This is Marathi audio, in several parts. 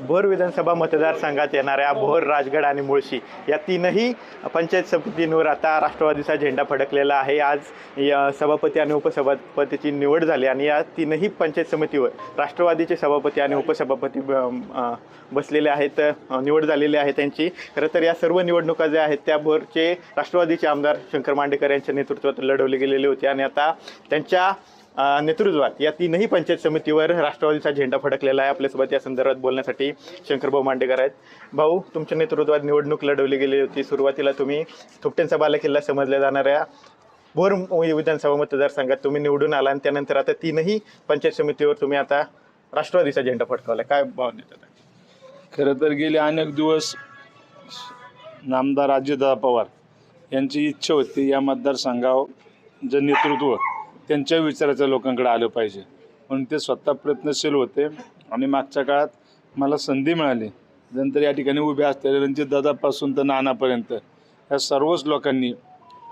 भोर विधानसभा मतदारसंघात येणाऱ्या भोर, राजगड आणि मुळशी या तीनही पंचायत समितींवर आता राष्ट्रवादीचा झेंडा फडकलेला आहे। आज या सभापती आणि उपसभापतीची निवड झाली आणि या तीनही पंचायत समितीवर राष्ट्रवादीचे सभापती आणि उपसभापती बसलेले आहेत, निवड झालेली आहे त्यांची। खरं तर या सर्व निवडणुका ज्या आहेत त्या भोरचे राष्ट्रवादीचे आमदार शंकर मांडेकर यांच्या नेतृत्वात लढवली गेलेली होती आणि आता त्यांच्या नेतृत्वात या तीनही पंचायत समितीवर राष्ट्रवादीचा झेंडा फडकलेला आहे। आपल्यासोबत या संदर्भात बोलण्यासाठी शंकरभाऊ मांडेकर आहेत। भाऊ, तुमच्या नेतृत्वात निवडणूक लढवली गेली होती। सुरुवातीला तुम्ही थोपटेंचा बालेकिल्ला समजल्या जाणाऱ्या भोर विधानसभा मतदारसंघात तुम्ही निवडून आला आणि त्यानंतर आता तीनही पंचायत समितीवर तुम्ही आता राष्ट्रवादीचा झेंडा फडकवला, काय भावना येतात? खरं तर गेले अनेक दिवस नामदार अजितदादा पवार यांची इच्छा होती या मतदारसंघावर जे नेतृत्व त्यांच्या विचाराच्या लोकांकडे आलं पाहिजे, म्हणून ते स्वतः प्रयत्नशील होते। आणि मागच्या काळात मला संधी मिळाली, नंतर या ठिकाणी उभे असलेले रणजितदादापासून तर नानापर्यंत या सर्वच लोकांनी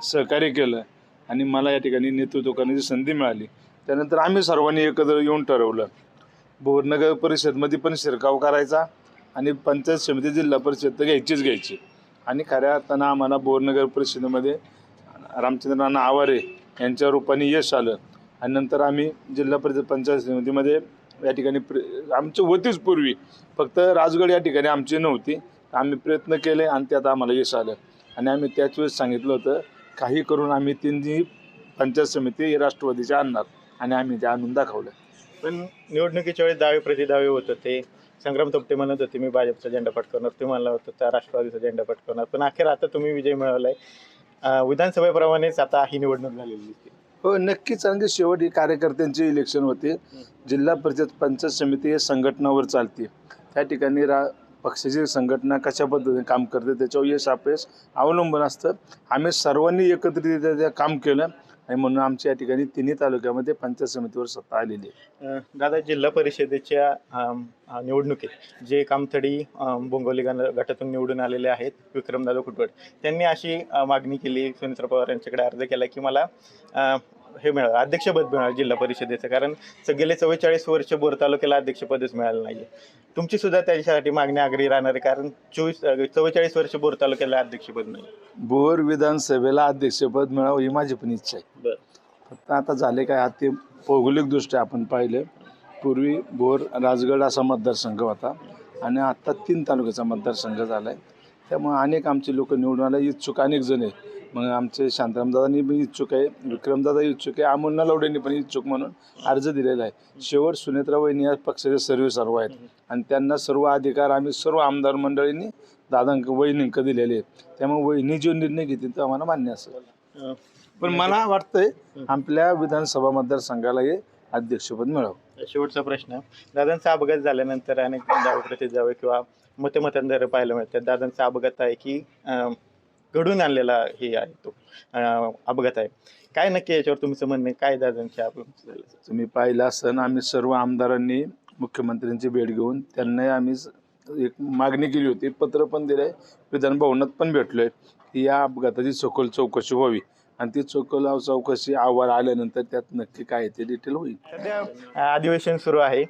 सहकार्य केलं आणि मला या ठिकाणी नेतृत्व करण्याची संधी मिळाली। त्यानंतर आम्ही सर्वांनी एकत्र येऊन ठरवलं भोर नगर परिषदमध्ये पण शिरकाव करायचा आणि पंचायत समिती जिल्हा परिषद तर घ्यायची आणि खऱ्या अर्थानं आम्हाला भोर नगर परिषदेमध्ये रामचंद्र नाना आवारे यांच्या रूपाने यश आलं आणि नंतर आम्ही जिल्हा परिषद पंचायत समितीमध्ये या ठिकाणी आमची होतीच पूर्वी, फक्त राजगड या ठिकाणी आमची नव्हती। आम्ही प्रयत्न केले आणि त्यात आम्हाला यश आलं आणि आम्ही त्याच वेळेस सांगितलं होतं काही करून आम्ही तीनही पंचायत समिती राष्ट्रवादीच्या आणणार आणि आम्ही ते आणून दाखवलं। पण निवडणुकीच्या वेळेस दावे प्रतिदावे होत होते। संग्राम थोपटे म्हणत होते मी भाजपचा झेंडा फडकवणार, तुम्ही म्हणला होता त्या राष्ट्रवादीचा झेंडा फडकवणार, पण अखेर आता तुम्ही विजय मिळवलाय। विधानसभेप्रमाणेच आता ही निवडणूक झालेली दिसते। हो, नक्कीच। कारण की शेवटी कार्यकर्त्यांची इलेक्शन होते। जिल्हा परिषद पंचायत समिती हे संघटनावर चालते, त्या ठिकाणी पक्षाची संघटना कशा पद्धतीने काम करते त्याच्यावर यश अपयश अवलंबून असतं। आम्ही सर्वांनी एकत्रितरित्या काम केलं आणि म्हणून आमच्या या ठिकाणी तिन्ही तालुक्यामध्ये पंचायत समितीवर सत्ता आलेली आहे। दादा, जिल्हा परिषदेच्या निवडणुकीत जे कामथडी बोंगवली गटातून निवडून आलेले आहेत विक्रमदादा कुटवट, त्यांनी अशी मागणी केली सुनेत्रा पवार यांच्याकडे अर्ज केला की मला हे मिळालं, अध्यक्षपद मिळालं जिल्हा परिषदेचं, कारण गेले 44 वर्ष बोर तालुक्याला अध्यक्षपदच मिळालं नाही। तुमची सुद्धा त्याच्यासाठी मागणी आग्रही राहणार आहे, कारण 44 वर्ष बोर तालुक्याला अध्यक्षपद नाही। भोर विधानसभेला अध्यक्षपद मिळावं ही माझी पण इच्छा आहे। फक्त आता झाले काय, ते भौगोलिकदृष्ट्या आपण पाहिलं, पूर्वी भोर राजगड असा मतदारसंघ होता आणि आता 3 तालुक्याचा मतदारसंघ झाला आहे। त्यामुळे अनेक आमचे लोक निवडून आले इच्छुक अनेक जण आहेत। मग आमचे शांतारामदादांनी पण इच्छुक आहे, विक्रमदादा इच्छुक आहे, अमोल नलावडेंनी पण इच्छुक म्हणून अर्ज दिलेला आहे। शेवट सुनेत्रा वहिनी या पक्षाचे सर्व आहेत आणि त्यांना सर्व अधिकार आम्ही सर्व आमदार मंडळींनी वहिनींक दिलेले आहेत। त्यामुळे वहिनी जो निर्णय घेतील तो आम्हाला मान्य असेल। पण मला वाटतंय आपल्या विधानसभा मतदारसंघाला हे अध्यक्षपद मिळावं। शेवटचा प्रश्न, दादांचा अपघात झाल्यानंतर अनेक दावे प्रतिदावे किंवा मतमतांतर पाहायला मिळतात। दादांचा अपघात आहे की घडून आणलेला हे आहे तो अपघात आहे, काय नक्की याच्यावर तुमचं म्हणणं काय? दादांच्या तुम्ही पाहिलं असं आम्ही सर्व आमदारांनी मुख्यमंत्र्यांची भेट घेऊन त्यांनाही आम्ही एक मागणी केली होती, पत्र पण दिलंय, विधान भवनात पण भेटलोय की या अपघाताची सखोल चौकशी व्हावी आणि ती चौकशी अहवाल आल्यानंतर त्यात नक्की काय ते डिटेल होईल। सध्या अधिवेशन सुरू आहे,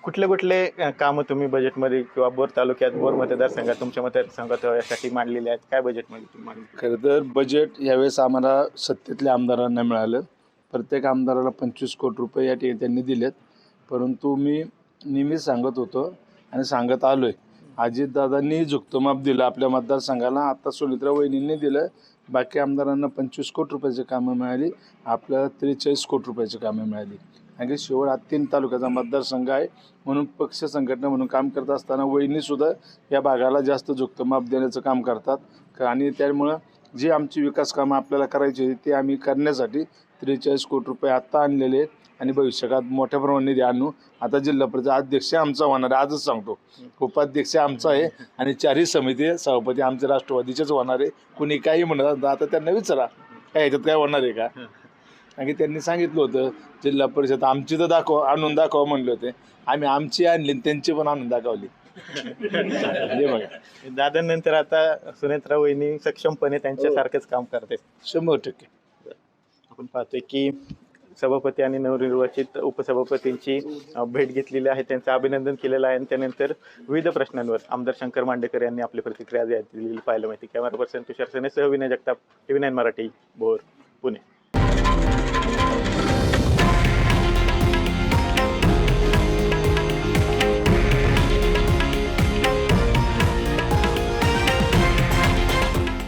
कुठले कामं तुम्ही बजेटमध्ये किंवा बोर तालुक्यात बोर मतदारसंघात तुमच्या मतदारसंघात यासाठी मांडलेले आहेत, काय बजेटमध्ये तुम्ही मांडले? खरं तर बजेट यावेळेस आम्हाला सत्तेतल्या आमदारांना मिळालं, प्रत्येक आमदाराला 25 कोटी रुपये या ठिकाणी त्यांनी दिलेत। परंतु मी नेहमीच सांगत होतो आणि सांगत आलोय, अजितदादांनी झुकतं दिलं आपल्या मतदारसंघाला, आता सुनेत्रा वहिनींनी दिलं, बाकी आमदारांना 25 कोटी रुपयाची कामं मिळाली, आपल्याला 43 कोटी रुपयाची कामं मिळाली। कारण शेवट हा 3 तालुक्याचा मतदारसंघ आहे, म्हणून पक्ष संघटना म्हणून काम करत असताना वहिनीसुद्धा या भागाला जास्त झुकतं माप देण्याचं काम करतात आणि त्यामुळं जी आमची विकास कामं आपल्याला करायची होती ते आम्ही करण्यासाठी 43 कोटी रुपये आत्ता आणलेले आहेत आणि भविष्यात मोठ्या प्रमाणात निधी आणू। आता जिल्हा परिषद अध्यक्ष आमचा होणार आहे, आजच सांगतो, उपाध्यक्ष आमचा आहे आणि 4ही समिती सभापती आमचे राष्ट्रवादीचेच होणार आहे। कुणी काही म्हणत आता त्यांना विचारा काय ह्याच्यात काय होणार आहे का, आणि त्यांनी सांगितलं होतं जिल्हा परिषद आमची तर आणून दाखवा म्हणले होते, आम्ही आमची आणली त्यांची पण आणून दाखवली। दादांनंतर आता सुनेत्रा वहिनी सक्षमपणे त्यांच्यासारखंच काम करते 100%। आपण पाहतोय की सभापती आणि नवनिर्वाचित उपसभापतींची भेट घेतलेली आहे, त्यांचं अभिनंदन केलेलं आहे आणि त्यानंतर विविध प्रश्नांवर आमदार शंकर मांडेकर यांनी आपली प्रतिक्रिया दिलेली पाहायला मिळते. कॅमेरा पर्सन तुषार सेनेसह विनय जगताप, TV9 मराठी, भोर, पुणे.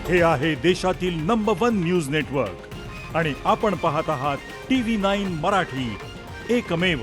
हे आहे देशातील नंबर 1 न्यूज नेटवर्क आणि आपण पाहत आहात TV9 मराठी, एकमेव.